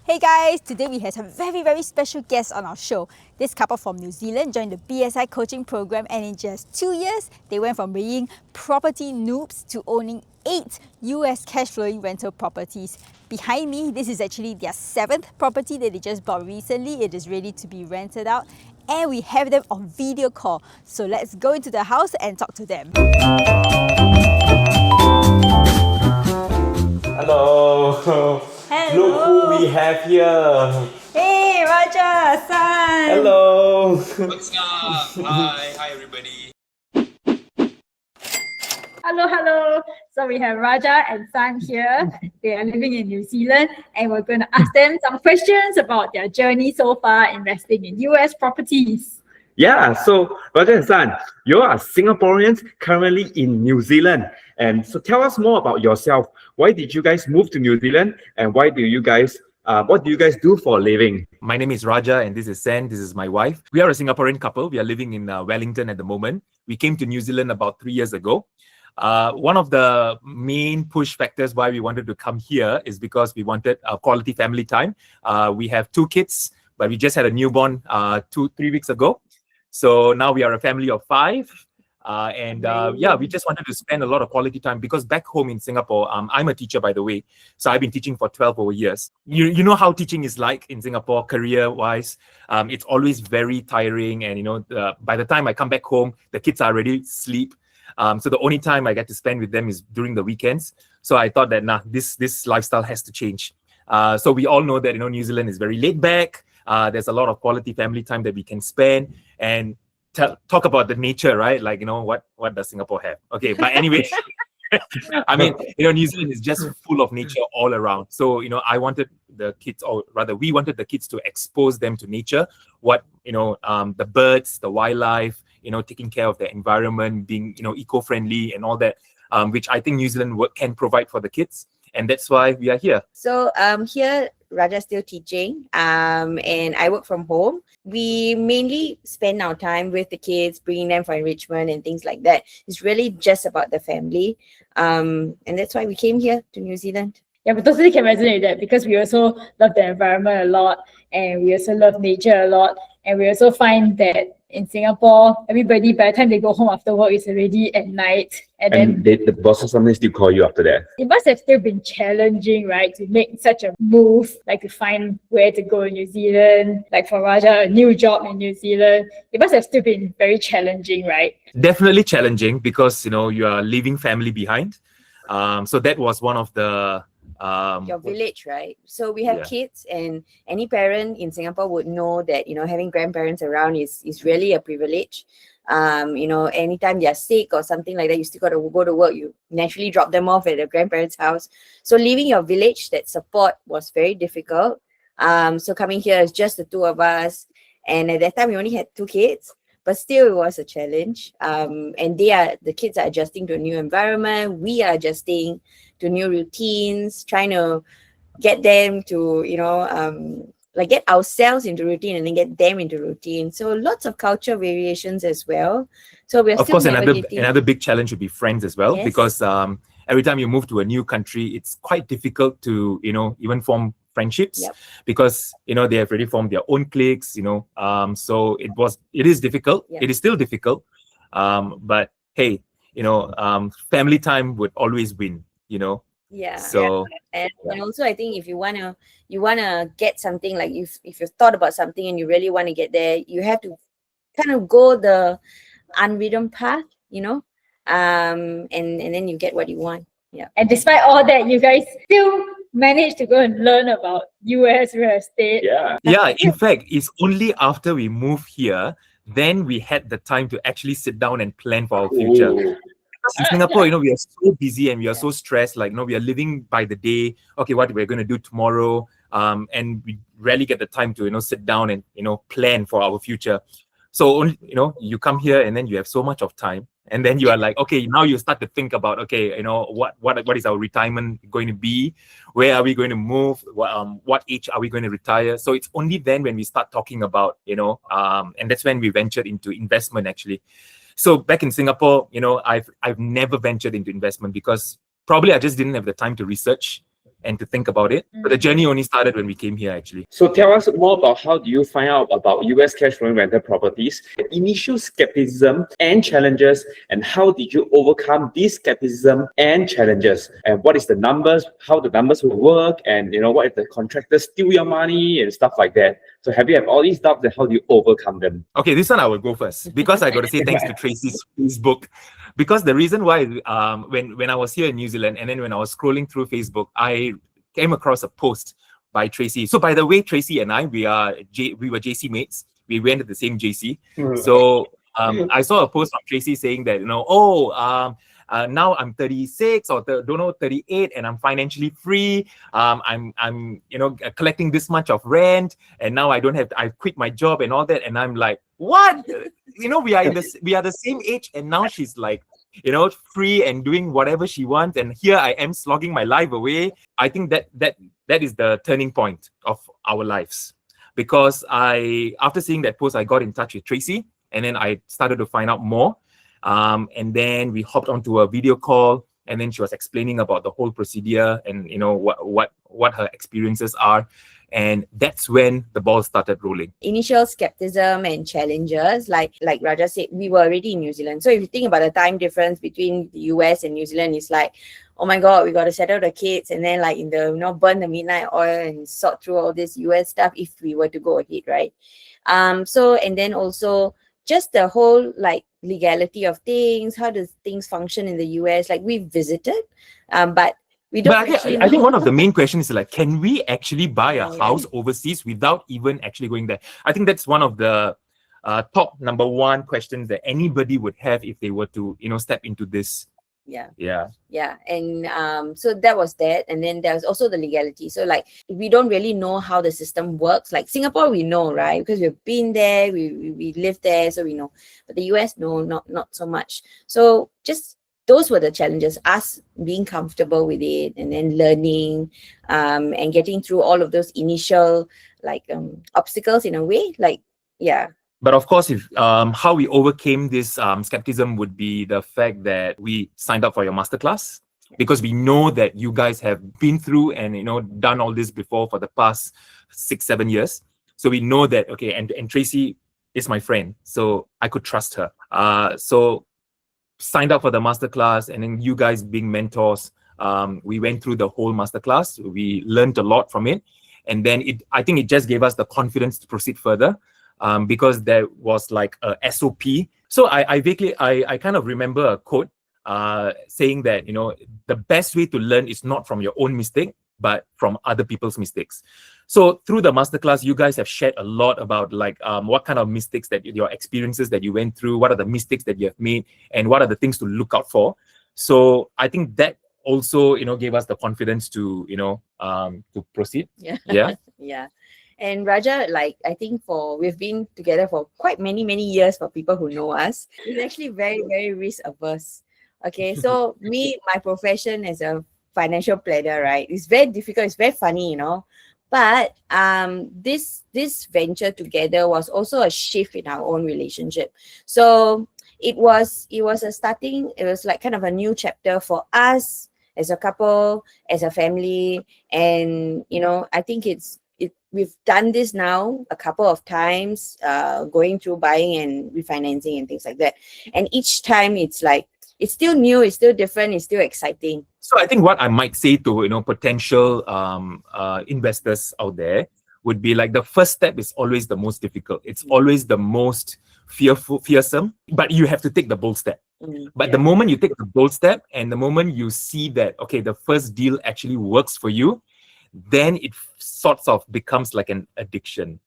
Hey guys, today we have some very special guests on our show. This couple from New Zealand joined the BSI coaching program, and in just 2 years, they went from being property noobs to owning 8 US cash flowing rental properties. Behind me, this is actually their 7th property that they just bought recently. It is ready to be rented out, and we have them on video call. So let's go into the house and talk to them. Hello. Hello. Look who we have here. Hey, Raja, San. Hello. What's up? Hi everybody. Hello. So we have Raja and San here. They are living in New Zealand, and we're going to ask them some questions about their journey so far investing in US properties. Yeah, so Raja and San, you are Singaporeans currently in New Zealand. And so tell us more about yourself. Why did you guys move to New Zealand, and what do you guys do for a living? My name is Raja and this is Sen. This is my wife. We are a Singaporean couple. We are living in Wellington at the moment. We came to New Zealand about 3 years ago. One of the main push factors why we wanted to come here is because we wanted quality family time. We have 2 kids, but we just had a newborn 2-3 weeks ago. So now we are a family of 5. We just wanted to spend a lot of quality time because back home in Singapore, I'm a teacher, by the way. So I've been teaching for 12 over years. You know how teaching is like in Singapore, career-wise. It's always very tiring. And, by the time I come back home, the kids are already asleep. So the only time I get to spend with them is during the weekends. So I thought that, this lifestyle has to change. So we all know that, New Zealand is very laid back. There's a lot of quality family time that we can spend. And talk about the nature, right? Like, what does Singapore have? Okay, but anyway, I mean, New Zealand is just full of nature all around. So, I wanted the kids, or rather, we wanted the kids to expose them to nature. What, the birds, the wildlife, taking care of the environment, being, eco-friendly and all that, which I think New Zealand can provide for the kids. And that's why we are here. So here, Raja's still teaching, and I work from home. We mainly spend our time with the kids, bringing them for enrichment and things like that. It's really just about the family. And that's why we came here to New Zealand. Yeah, we totally can resonate with that because we also love the environment a lot, and we also love nature a lot. And we also find that in Singapore, everybody, by the time they go home after work, it's already at night. And then the bosses sometimes still call you after that. it must have still been challenging, right, to make such a move, like to find where to go in New Zealand, like for Raja, a new job in New Zealand. It must have still been very challenging, right? Definitely challenging because, you are leaving family behind. So that was one of the... Your village, right? So we have kids, and any parent in Singapore would know that, having grandparents around is really a privilege. Anytime they're sick or something like that, you still got to go to work. You naturally drop them off at the grandparents' house. So leaving your village, that support was very difficult. So coming here is just the 2 of us. And at that time, we only had 2 kids, but still it was a challenge. And the kids are adjusting to a new environment. We are adjusting to new routines, trying to get them to, get ourselves into routine and then get them into routine. So lots of culture variations as well. So we're Of still course, navigating. another big challenge would be friends as well, Yes. because every time you move to a new country, it's quite difficult to, even form friendships. Yep. Because, they have already formed their own cliques, so it is difficult. Yeah. It is still difficult. But hey, family time would always win, Yeah. So And also, I think if you wanna get something, like if you've thought about something and you really want to get there, you have to kind of go the unwritten path, and then you get what you want. Yeah. And despite all that, you guys still managed to go and learn about US real estate. yeah, in fact, it's only after we moved here, then we had the time to actually sit down and plan for our future. Ooh. In Singapore, we are so busy and we are so stressed. Like, we are living by the day. Okay, what we're going to do tomorrow, and we rarely get the time to sit down and plan for our future. So you come here and then you have so much of time, and then you are like, okay, now you start to think about, okay, what is our retirement going to be? Where are we going to move? What age are we going to retire? So it's only then when we start talking about, and that's when we ventured into investment actually. So back in Singapore, I've never ventured into investment because probably I just didn't have the time to research and to think about it. But the journey only started when we came here, actually. So tell us more about how do you find out about US cash flowing rental properties, the initial skepticism and challenges, and how did you overcome these skepticism and challenges? And what is the numbers, how the numbers will work, and what if the contractors steal your money and stuff like that. So have you had all these doubts and how do you overcome them? Okay, this one I will go first because I got to say thanks to Tracy's Facebook. Because the reason why, when I was here in New Zealand and then when I was scrolling through Facebook, I came across a post by Tracy. So by the way, Tracy and I, we were JC mates. We went to the same JC. So I saw a post from Tracy saying that, now I'm 36 or 38 and I'm financially free. I'm collecting this much of rent and now I quit my job and all that. And I'm like, what? We are the same age and now she's like, free and doing whatever she wants. And here I am slogging my life away. I think that is the turning point of our lives. Because after seeing that post, I got in touch with Tracy and then I started to find out more. And then we hopped onto a video call and then she was explaining about the whole procedure and what her experiences are. And that's when the ball started rolling. Initial skepticism and challenges, like Raja said, we were already in New Zealand. So if you think about the time difference between the US and New Zealand, it's like, oh my God, we got to settle the kids and then burn the midnight oil and sort through all this US stuff if we were to go ahead, right? And then also just the whole legality of things, how does things function in the US? We visited, but we don't I think one of the main questions is can we actually buy a house overseas without even actually going there? I think that's one of the top number one questions that anybody would have if they were to, step into this. Yeah. And so that was that. And then there was also the legality. So we don't really know how the system works. Singapore, we know, right? Because we've been there, we live there, so we know. But the US, no, not so much. So just those were the challenges, us being comfortable with it and then learning and getting through all of those initial obstacles in a way. But of course, if how we overcame this skepticism would be the fact that we signed up for your masterclass because we know that you guys have been through and done all this before for the past 6-7 years. So we know that and Tracy is my friend, so I could trust her. So signed up for the masterclass, and then you guys being mentors, we went through the whole masterclass. We learned a lot from it, and then I think it just gave us the confidence to proceed further. Because there was a SOP. So I kind of remember a quote saying that, the best way to learn is not from your own mistake, but from other people's mistakes. So through the masterclass, you guys have shared a lot about what kind of mistakes that your experiences that you went through, what are the mistakes that you have made, and what are the things to look out for. So I think that also, gave us the confidence to, to proceed. Yeah. And Raja, I think we've been together for quite many years for people who know us. He's actually very, very risk averse. Okay, so my profession as a financial planner, right? It's very difficult. It's very funny, But this venture together was also a shift in our own relationship. So it was kind of a new chapter for us as a couple, as a family, and I think we've done this now a couple of times, going through buying and refinancing and things like that. And each time it's still new, it's still different, it's still exciting. So I think what I might say to potential investors out there would be the first step is always the most difficult. It's always the most fearsome, but you have to take the bold step. But the moment you take the bold step and the moment you see that, the first deal actually works for you, then it sort of becomes like an addiction.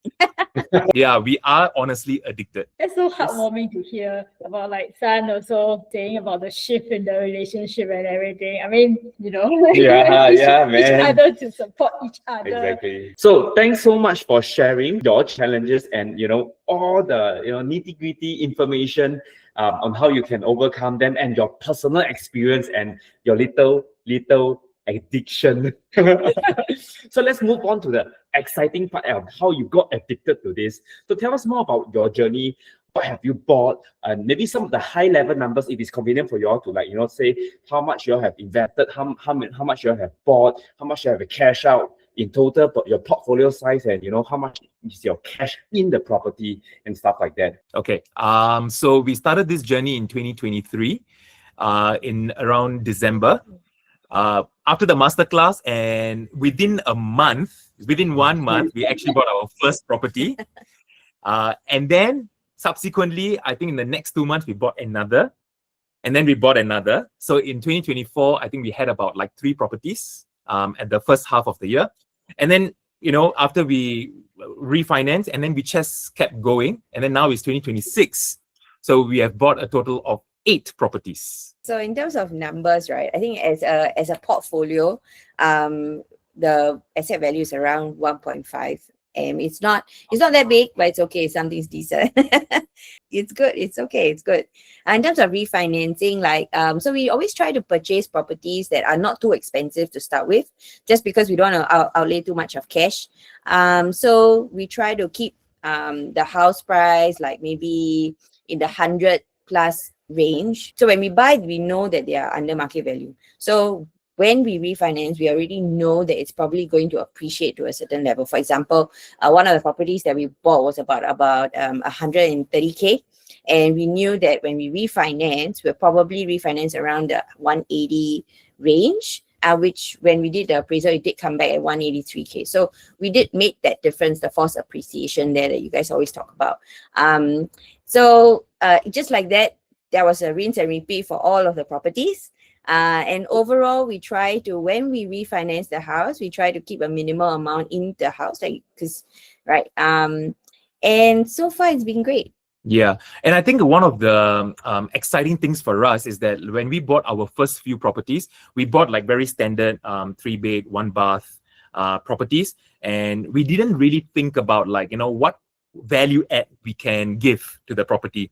Yeah, we are honestly addicted. It's so heartwarming to hear about San also saying about the shift in the relationship and everything. I mean, Yeah, man. Each other to support each other. Exactly. So thanks so much for sharing your challenges and all the nitty-gritty information on how you can overcome them and your personal experience and your little addiction. So let's move on to the exciting part of how you got addicted to this. So tell us more about your journey. what have you bought, and maybe some of the high level numbers if it's convenient for you all to, like, say how much you all have invested, how much you all have bought, how much you have cash out in total, but your portfolio size, and how much is your cash in the property and stuff like that. Okay. So we started this journey in 2023, in around December, after the masterclass, and within 1 month, we actually bought our first property, and then subsequently, I think in the next 2 months, we bought another, and then we bought another. So in 2024, I think we had about like 3 properties at the first half of the year. And then, after we refinanced, and then we just kept going. And then now it's 2026. So we have bought a total of 8 properties. So in terms of numbers, right, I think as a portfolio, the asset value is around 1.5. It's not that big, but it's okay. Something's decent. It's good. It's okay. It's good. In terms of refinancing, so we always try to purchase properties that are not too expensive to start with, just because we don't want to outlay too much of cash. So we try to keep the house price like maybe in the 100 plus range. So when we buy, we know that they are under market value. So when we refinance, we already know that it's probably going to appreciate to a certain level. For example, one of the properties that we bought was about 130K. And we knew that when we refinance, we'll probably refinance around the 180 range, which when we did the appraisal, it did come back at 183K. So we did make that difference, the forced appreciation there that you guys always talk about. So just like that, there was a rinse and repeat for all of the properties. And overall, we try to, when we refinance the house, we try to keep a minimal amount in the house, right? And so far, it's been great. Yeah. And I think one of the exciting things for us is that when we bought our first few properties, we bought like very standard 3-bed, 1-bath properties. And we didn't really think about what value add we can give to the property.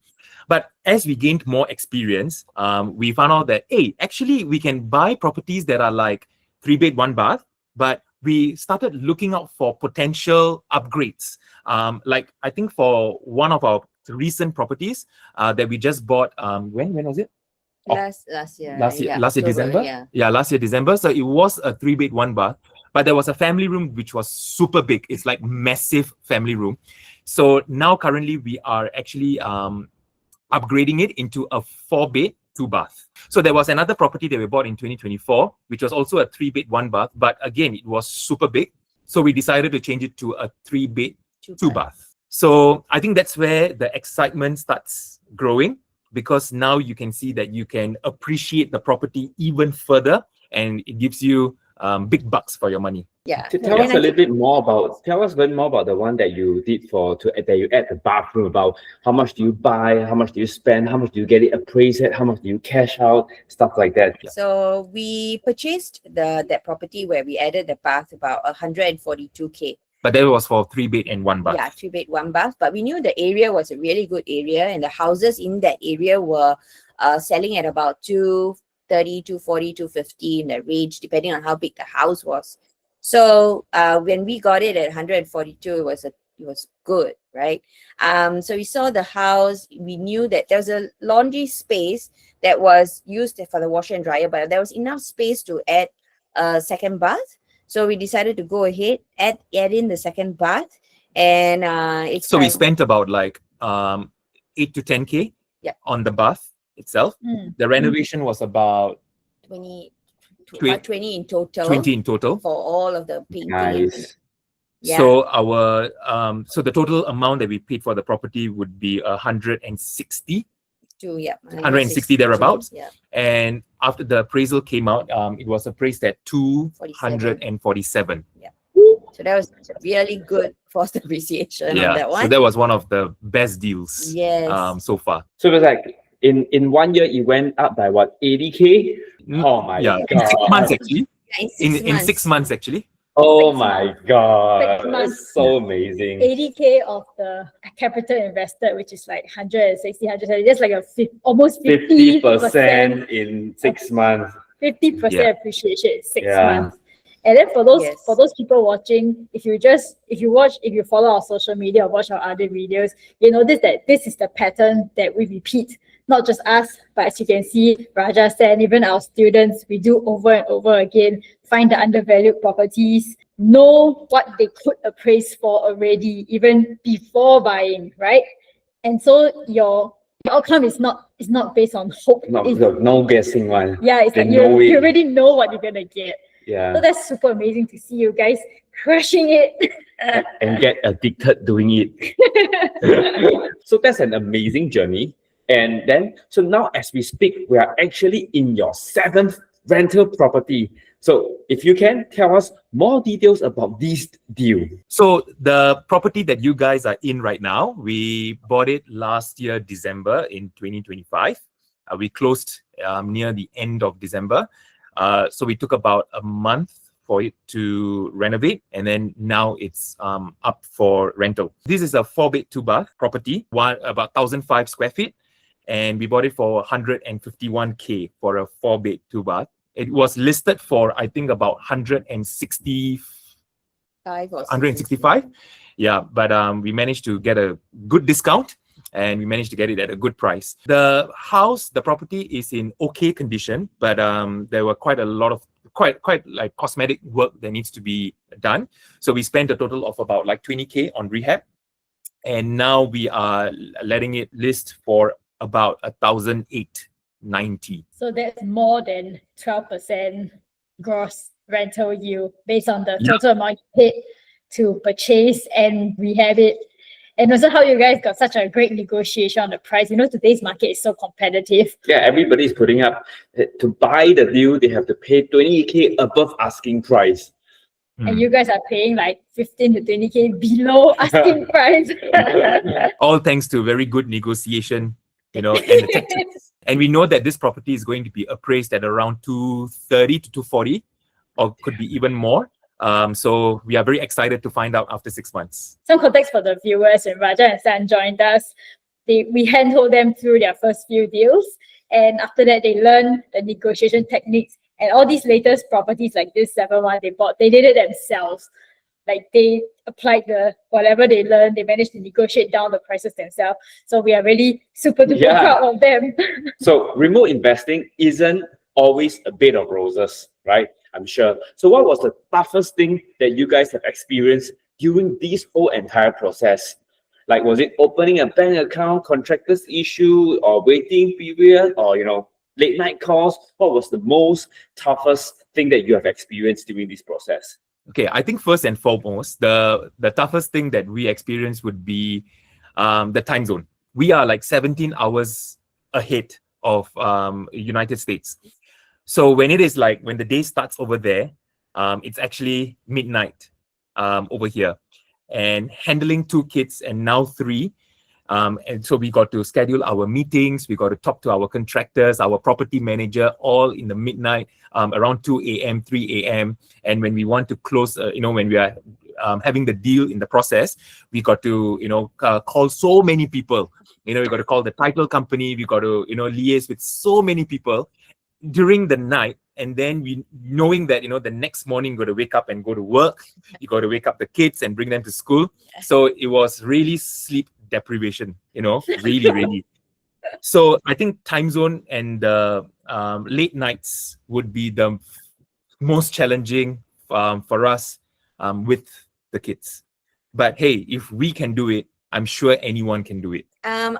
But as we gained more experience, we found out that, hey, actually we can buy properties that are like 3-bed, 1-bath, but we started looking out for potential upgrades. Like I think for one of our recent properties that we just bought, when was it? Last year. Last year October, December. Yeah, last year December. So it was a 3-bed, 1-bath, but there was a family room which was super big. It's like massive family room. So now currently we are actually upgrading it into a 4-bed, 2-bath. So there was another property that we bought in 2024, which was also a 3-bed, 1-bath, but again, it was super big. So we decided to change it to a 3-bed, 2-bath. So I think that's where the excitement starts growing, because now you can see that you can appreciate the property even further, and it gives you big bucks for your money. Yeah. Tell us a little bit more about the one that you did that you add the bathroom, about how much do you buy, how much do you spend, how much do you get it appraised at, how much do you cash out, stuff like that. Yeah. So we purchased that property where we added the bath about 142K. But that was for 3-bed and 1-bath. Yeah, 3-bed, 1-bath. But we knew the area was a really good area, and the houses in that area were selling at about 230, 240, 250 in the range, depending on how big the house was. So when we got it at 142, it was good, right? So we saw the house. We knew that there was a laundry space that was used for the washer and dryer, but there was enough space to add a second bath. So we decided to go ahead, add in the second bath, and we spent about like 8 to 10K on the bath itself. The renovation was about 20 in total. 20 in total for all of the painting. Nice. Yeah. So our so the total amount that we paid for the property would be 160 thereabouts. Yeah. And after the appraisal came out, it was appraised at 247. Yeah. So that was really good forced appreciation on that one. So that was one of the best deals so far. So it was like in 1 year it went up by what, 80K? Oh my god. In 6 months actually. In 6 months actually. Oh my god. 6 months. That's so amazing. 80K of the capital invested, which is like 160, 170, that's like almost 50% in 6 months. 50% appreciation in 6 months. And then for Yes. those people watching, if you follow our social media or watch our other videos, you notice that this is the pattern that we repeat. Not just us, but as you can see, Raja said, even our students, we do over and over again, find the undervalued properties, know what they could appraise for already, even before buying, right? And so your outcome is not based on hope. No guessing one. Yeah, it's They like know you it. already know what you're gonna get. Yeah. So that's super amazing to see you guys crushing it. And get addicted doing it. So that's an amazing journey. And then, so now as we speak, we are actually in your 7th rental property. So if you can tell us more details about this deal. So the property that you guys are in right now, we bought it last year, December in 2025. We closed near the end of December. So we took about a month for it to renovate, and then now it's up for rental. This is a 4-bed, 2-bath property, about 1,005 square feet, and we bought it for 151K for a 4-bed, 2-bath. It was listed for, I think, about 165. Yeah, but we managed to get a good discount, and we managed to get it at a good price. The property is in okay condition, but there were quite a lot of quite like cosmetic work that needs to be done. So we spent a total of about like 20K on rehab, and now we are letting it list for about 1,890. So that's more than 12% gross rental yield based on the total amount you paid to purchase and rehab it. And also how you guys got such a great negotiation on the price. You know, today's market is so competitive. Yeah, everybody's putting up to buy the deal, they have to pay 20K above asking price. And you guys are paying like 15 to 20K below asking price. All thanks to very good negotiation, and the tactics. And we know that this property is going to be appraised at around 230 to 240, or could be even more. So we are very excited to find out after 6 months. Some context for the viewers: when Raja and San joined us, we handhold them through their first few deals, and after that they learned the negotiation techniques. And all these latest properties like this 7-1 they bought, they did it themselves. Like they applied whatever they learned, they managed to negotiate down the prices themselves. So we are really super duper proud of them. So remote investing isn't always a bed of roses, right? I'm sure. So what was the toughest thing that you guys have experienced during this whole entire process? Like, was it opening a bank account, contractors issue, or waiting period, or late night calls? What was the most toughest thing that you have experienced during this process? Okay, I think first and foremost, the toughest thing that we experienced would be the time zone. We are like 17 hours ahead of United States. So when the day starts over there, it's actually midnight over here. And handling 2 kids and now 3. And so we got to schedule our meetings, we got to talk to our contractors, our property manager, all in the midnight, around 2 a.m., 3 a.m. And when we want to close, when we are having the deal in the process, we got to, call so many people. We got to call the title company, we got to, liaise with so many people during the night. And then knowing that, the next morning you got to wake up and go to work, you got to wake up the kids and bring them to school. So it was really sleep deprivation, really. So I think time zone and late nights would be the most challenging for us with the kids. But hey, if we can do it, I'm sure anyone can do it.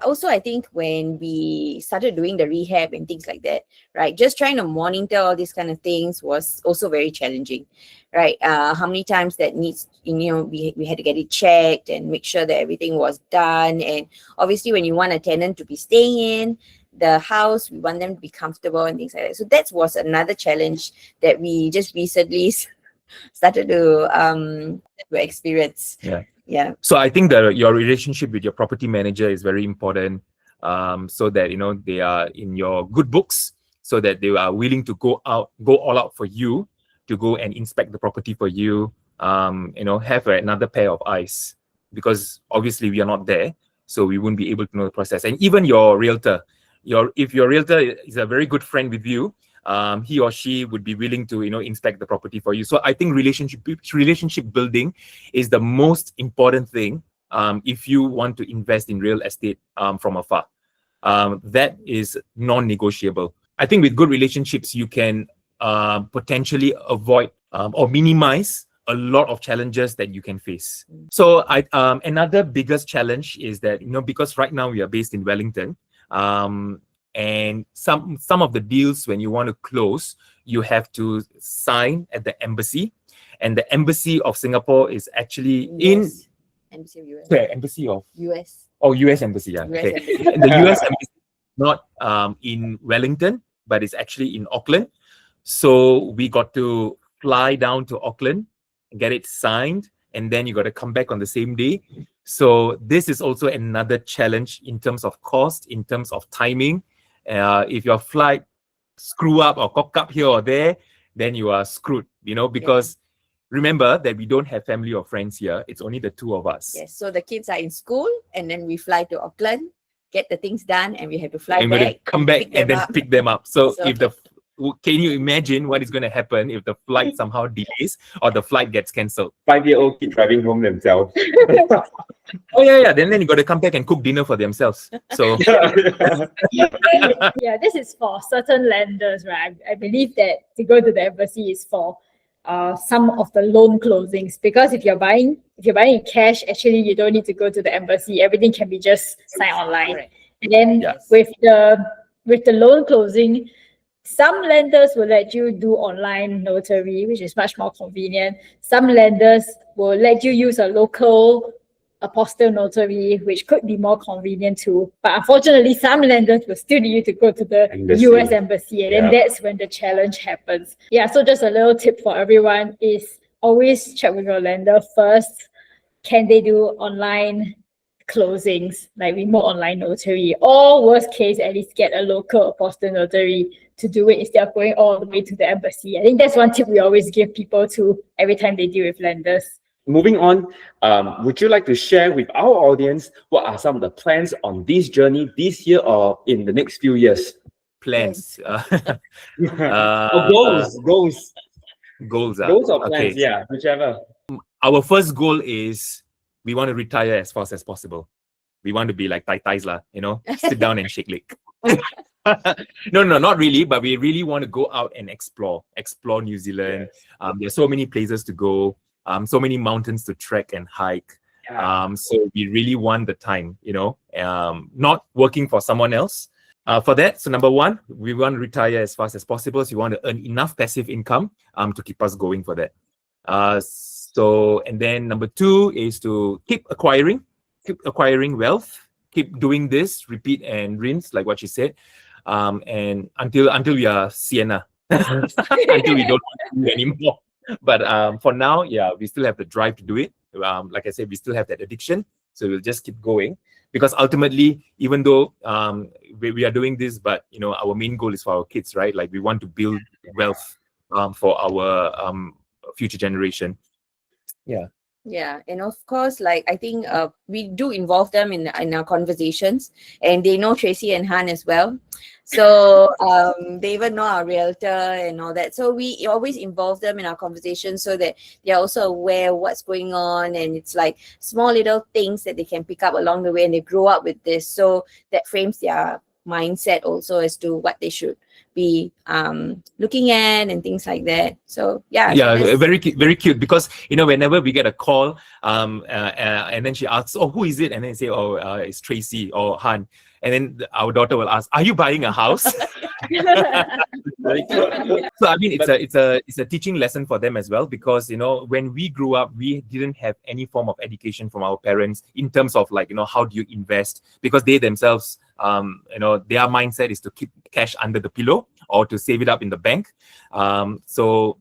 Also, I think when we started doing the rehab and things like that, right, just trying to monitor all these kind of things was also very challenging, right? How many times that needs, we had to get it checked and make sure that everything was done. And obviously, when you want a tenant to be staying in the house, we want them to be comfortable and things like that. So that was another challenge that we just recently started to experience. Yeah. So I think that your relationship with your property manager is very important, so that they are in your good books, so that they are willing to go all out for you, to go and inspect the property for you. Have another pair of eyes, because obviously we are not there, so we wouldn't be able to know the process. And even your realtor, if your realtor is a very good friend with you, he or she would be willing to, inspect the property for you. So I think relationship building is the most important thing if you want to invest in real estate from afar. That is non-negotiable. I think with good relationships, you can potentially avoid or minimize a lot of challenges that you can face. So another biggest challenge is that, because right now we are based in Wellington, and some of the deals, when you want to close, you have to sign at the embassy, and the embassy of Singapore is actually in Embassy of US. where? Embassy of US. Oh, US embassy, yeah. US Okay. embassy. And the US embassy is not in Wellington, but it's actually in Auckland. So we got to fly down to Auckland, get it signed, and then you got to come back on the same day. So this is also another challenge in terms of cost, in terms of timing. If your flight screw up or cock up here or there, then you are screwed, because remember that we don't have family or friends here. It's only the two of us. Yes, so the kids are in school, and then we fly to Auckland, get the things done, and we have to fly And back. we're gonna come back and then pick them up. So So- can you imagine what is going to happen if the flight somehow delays or the flight gets cancelled? 5-year-old kid driving home themselves. Oh yeah. Then you got to come back and cook dinner for themselves. So Yeah, this is for certain lenders, right? I believe that to go to the embassy is for some of the loan closings, because if you're buying in cash, actually you don't need to go to the embassy. Everything can be just signed online. Correct. And then Yes. with the loan closing, some lenders will let you do online notary, which is much more convenient. Some lenders will let you use a local apostille notary, which could be more convenient too. But unfortunately, some lenders will still need you to go to the Embassy. US embassy, and then Yeah. that's when the challenge happens. Yeah, so just a little tip for everyone is always check with your lender first. Can they do online closings, like remote online notary? Or worst case, at least get a local apostille notary to do it instead of going all the way to the embassy. I think that's one tip we always give people to every time they deal with lenders. Moving on, would you like to share with our audience what are some of the plans on this journey this year or in the next few years? plans. Or goals. Goals. Goals or plans, Okay. yeah, whichever. Our first goal is we want to retire as fast as possible. We want to be like Tai Tais lah, sit down and shake leg. No, not really, but we really want to go out and explore New Zealand. There's so many places to go, so many mountains to trek and hike. Yeah. So we really want the time, not working for someone else. For that, so number one, we want to retire as fast as possible. So we want to earn enough passive income to keep us going for that. And then number two is to keep acquiring wealth, keep doing this, repeat and rinse, like what she said, and until we are Sienna, until we don't want to do anymore. But for now, yeah, we still have the drive to do it. Like I said, we still have that addiction, so we'll just keep going. Because ultimately, even though we are doing this, but our main goal is for our kids, right? Like we want to build wealth for our future generation. Yeah, and of course, like I think we do involve them in our conversations, and they know Tracy and Han as well. So they even know our realtor and all that. So we always involve them in our conversations so that they're also aware of what's going on, and it's like small little things that they can pick up along the way, and they grow up with this. So that frames their mindset also as to what they should be looking at and things like that. So yeah, very cute, because whenever we get a call and then she asks, oh, who is it, and then say, oh, it's Tracy or Han, and then our daughter will ask, are you buying a house? So I mean, it's a teaching lesson for them as well, because when we grew up, we didn't have any form of education from our parents in terms of like how do you invest, because they themselves their mindset is to keep cash under the pillow or to save it up in the bank. So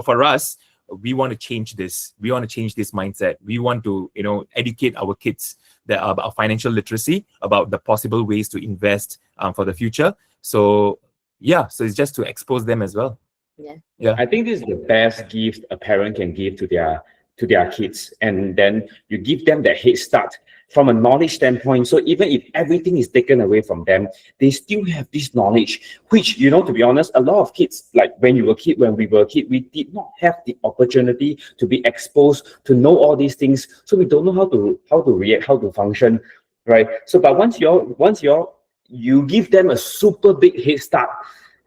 for us, we want to change this. We want to change this mindset. We want to educate our kids about financial literacy, about the possible ways to invest for the future. So it's just to expose them as well. Yeah. I think this is the best gift a parent can give to their kids, and then you give them that head start from a knowledge standpoint. So even if everything is taken away from them, they still have this knowledge, which, you know, to be honest, a lot of kids, like when we were a kid, we did not have the opportunity to be exposed to know all these things. So we don't know how to react, how to function, right? So, but once you give them a super big head start,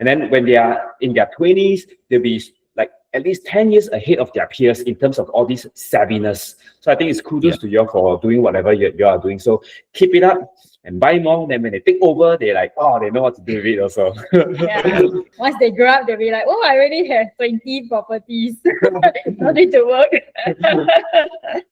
and then when they are in their 20s, they'll be like at least 10 years ahead of their peers in terms of all this savviness. So I think it's kudos to you for doing whatever you are doing. So keep it up and buy more. Then when they take over, they're like, oh, they know what to do with it also. Yeah. Once they grow up, they'll be like, oh, I already have 20 properties. No need to work.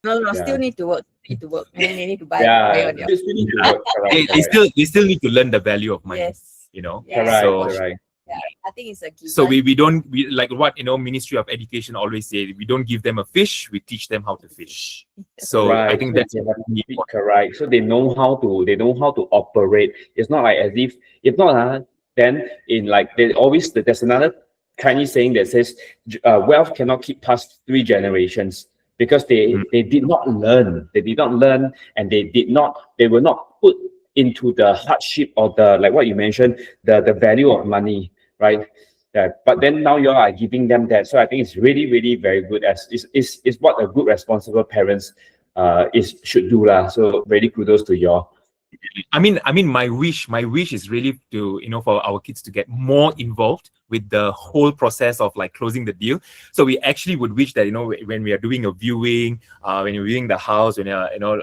No, Yeah. still need to work. And then they need to buy. Yeah, on their they still need to work. Correct, They still need to learn the value of money. Yes. You know. Yeah. correct, So- correct. Yeah, I think it's a given. So we like what, you know, Ministry of Education always say, we don't give them a fish, we teach them how to fish. So I Right. think So that's they have to be correct. So they know how to operate. It's not like as if not, then in like there's another Chinese saying that says wealth cannot keep past 3 generations, because they did not learn. They did not learn, and they were not put into the hardship or the, like what you mentioned, the value of money, right? But then now you are giving them that. So I think it's really, really very good, as is what a good responsible parents should do lah. So really kudos to you all. I mean, my wish is really to, you know, for our kids to get more involved with the whole process of like closing the deal. So we actually would wish that, you know, when we are doing a viewing, when you're viewing the house, when you're, you know,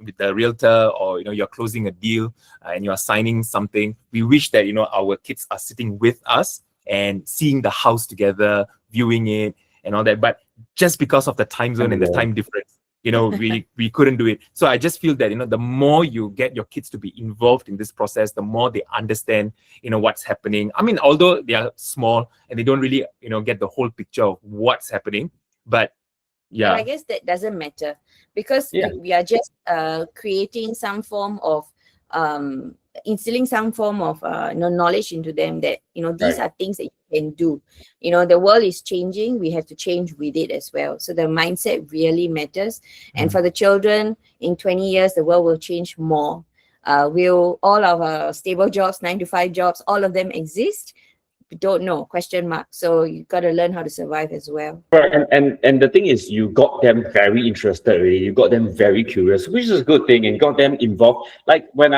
with the realtor, or, you know, you're closing a deal and you're signing something, we wish that, you know, our kids are sitting with us and seeing the house together, viewing it and all that. But just because of the time zone and the time difference, you know, we couldn't do it. So I just feel that, you know, the more you get your kids to be involved in this process, the more they understand, you know, what's happening. I mean, although they are small and they don't really, you know, get the whole picture of what's happening, but yeah. But I guess that doesn't matter, because Yeah. we are just creating some form of instilling some form of knowledge into them, that, you know, these Right. are things that you can do. You know, the world is changing, we have to change with it as well. So the mindset really matters. And for the children, in 20 years, the world will change more. Will all of our stable jobs, 9-to-5 jobs, all of them exist? We don't know, question mark. So you got to learn how to survive as well. Right, and the thing is, you got them very interested already. You got them very curious, which is a good thing, and got them involved. Like when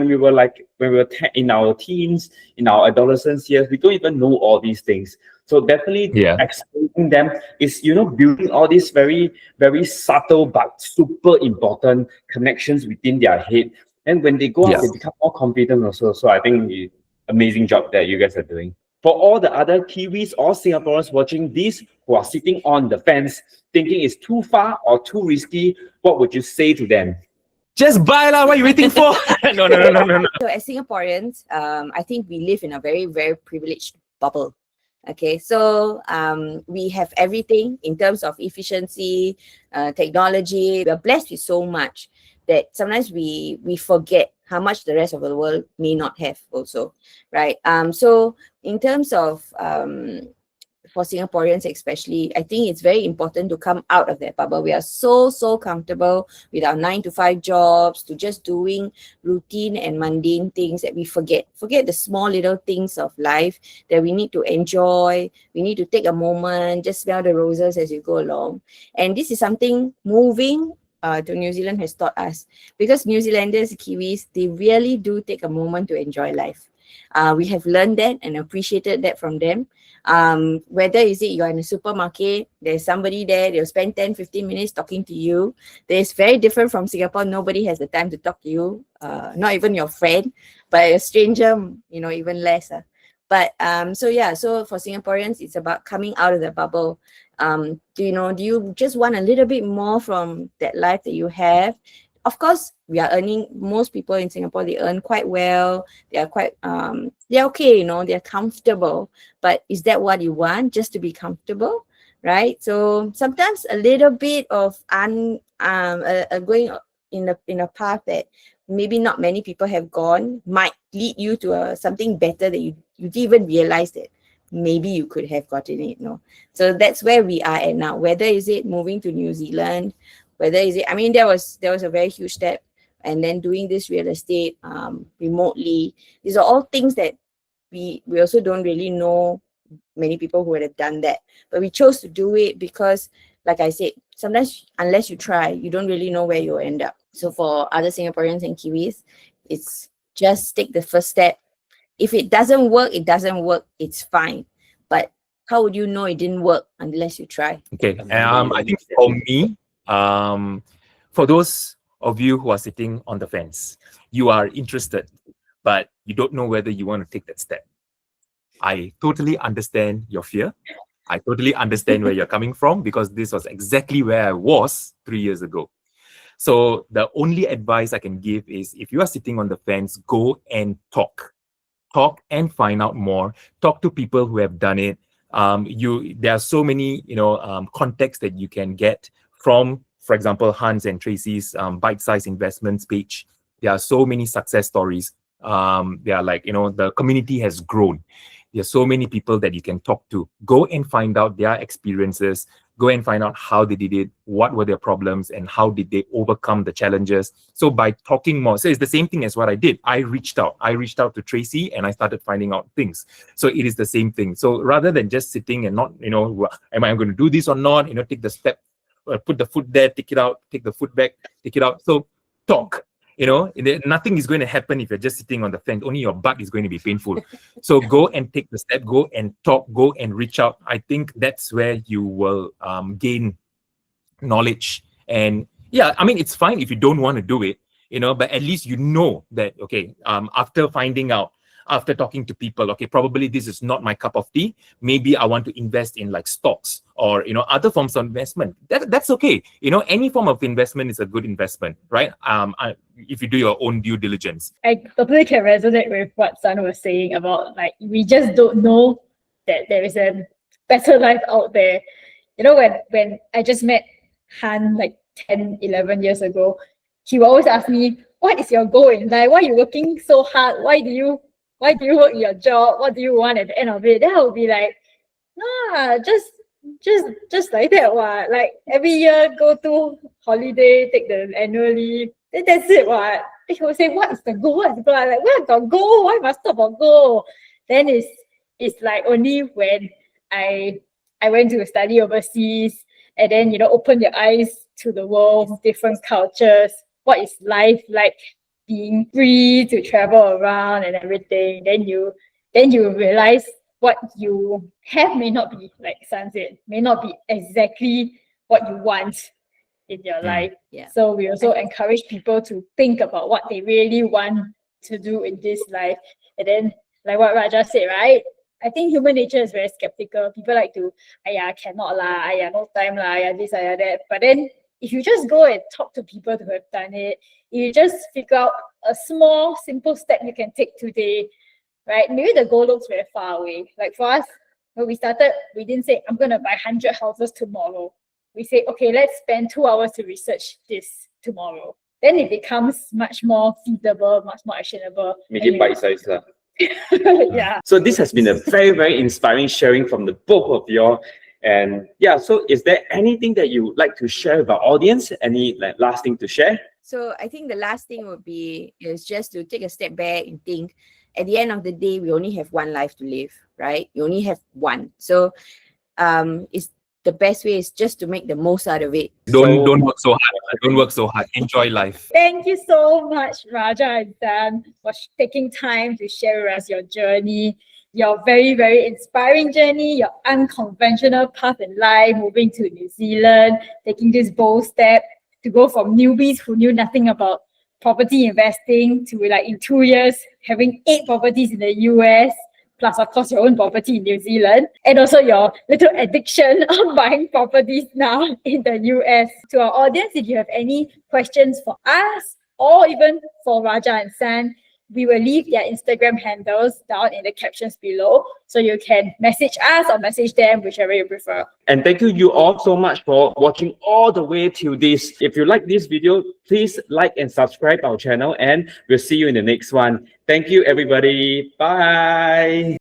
we were in our teens, in our adolescence years, we don't even know all these things. So definitely, explaining them is, you know, building all these very, very subtle but super important connections within their head. And when they go out, they become more confident also. So I think amazing job that you guys are doing. For all the other Kiwis or Singaporeans watching this who are sitting on the fence thinking it's too far or too risky, what would you say to them? Just buy lah. What are you waiting for? No. So as Singaporeans, I think we live in a very, very privileged bubble. Okay, so we have everything in terms of efficiency, technology. We're blessed with so much that sometimes we forget how much the rest of the world may not have also, right? So in terms of for Singaporeans especially, I think it's very important to come out of that bubble. We are so comfortable with our 9-to-5 jobs, to just doing routine and mundane things that we forget the small little things of life that we need to enjoy. We need to take a moment, just smell the roses as you go along. And this is something moving to New Zealand has taught us, because New Zealanders, Kiwis, they really do take a moment to enjoy life. We have learned that and appreciated that from them. Whether is it you're in a supermarket, there's somebody there, they'll spend 10-15 minutes talking to you. It's very different from Singapore. Nobody has the time to talk to you, not even your friend, but a stranger, you know, even less. But so for Singaporeans, it's about coming out of the bubble. Do you just want a little bit more from that life that you have? Of course, we are earning, most people in Singapore, they earn quite well. They are quite, they're okay, you know, they're comfortable. But is that what you want, just to be comfortable, right? So sometimes a little bit of going in a path that maybe not many people have gone might lead you to something better that you didn't even realize that maybe you could have gotten it, no? So that's where we are at now. Whether is it moving to New Zealand, whether is it, I mean, there was a very huge step. And then doing this real estate remotely, these are all things that we also don't really know many people who would have done that. But we chose to do it because, like I said, sometimes unless you try, you don't really know where you'll end up. So for other Singaporeans and Kiwis, it's just take the first step. If it doesn't work, it doesn't work. It's fine. But how would you know it didn't work unless you try? Okay. I think for me, for those of you who are sitting on the fence, you are interested, but you don't know whether you want to take that step. I totally understand your fear. I totally understand where you're coming from, because this was exactly where I was 3 years ago. So the only advice I can give is, if you are sitting on the fence, go and talk. Talk and find out more. Talk to people who have done it. There are so many, contexts that you can get from, for example, Hans and Tracy's bite-sized investments page. There are so many success stories. They are like, the community has grown. There are so many people that you can talk to. Go and find out their experiences. Go and find out how they did it, what were their problems, and how did they overcome the challenges. So by talking more, so it's the same thing as what I did. I reached out to Tracy and I started finding out things. So it is the same thing. So rather than just sitting and not, am I going to do this or not? Take the step, put the foot there, take it out, take the foot back, take it out. So talk. Nothing is going to happen if you're just sitting on the fence. Only your butt is going to be painful. So go and take the step, go and talk, go and reach out. I think that's where you will gain knowledge. And yeah, I mean, it's fine if you don't want to do it, but at least you know that, okay, after finding out, after talking to people, okay, probably this is not my cup of tea. Maybe I want to invest in like stocks or, other forms of investment. That's okay. Any form of investment is a good investment, right? If you do your own due diligence. I totally can resonate with what San was saying about, like, we just don't know that there is a better life out there. When I just met Han like 10, 11 years ago, he would always ask me, what is your goal in life? Why are you working so hard? Why do you work your job? What do you want at the end of it? Then I would be like, nah, just like that. What? Like every year go to holiday, take the annual leave. Then that's it. What? He would say, what is the goal? What is the goal? I'm like, where got goal? Why must talk about goal? Then it's like only when I went to study overseas and then open your eyes to the world, different cultures. What is life like? Being free to travel around and everything, then you realize what you have may not be, like San said, may not be exactly what you want in your life. Yeah. So we also encourage people to think about what they really want to do in this life. And then, like what Raja said, right? I think human nature is very skeptical. People like to, cannot lah, no time lah, this, that. But then if you just go and talk to people who have done it, you just figure out a small, simple step you can take today, right? Maybe the goal looks very far away. Like for us, when we started, we didn't say, I'm going to buy 100 houses tomorrow. We say, okay, let's spend 2 hours to research this tomorrow. Then it becomes much more feasible, much more actionable. Make it bite-sized. Yeah. So this has been a very, very inspiring sharing from the both of you all. And yeah, so is there anything that you would like to share with our audience? Any last thing to share? So I think the last thing would be is just to take a step back and think, at the end of the day, we only have one life to live, right? You only have one. So it's the best way is just to make the most out of it. Don't work so hard. Don't work so hard. Enjoy life. Thank you so much, Raja and Dan, for taking time to share with us your journey, your very, very inspiring journey, your unconventional path in life, moving to New Zealand, taking this bold step to go from newbies who knew nothing about property investing to, like, in 2 years, having 8 properties in the US, plus of course your own property in New Zealand, and also your little addiction of buying properties now in the US. To our audience, if you have any questions for us or even for Raja and San, we will leave their Instagram handles down in the captions below, so you can message us or message them, whichever you prefer. And thank you all so much for watching all the way till this. If you like this video, please like and subscribe our channel, and we'll see you in the next one. Thank you, everybody. Bye.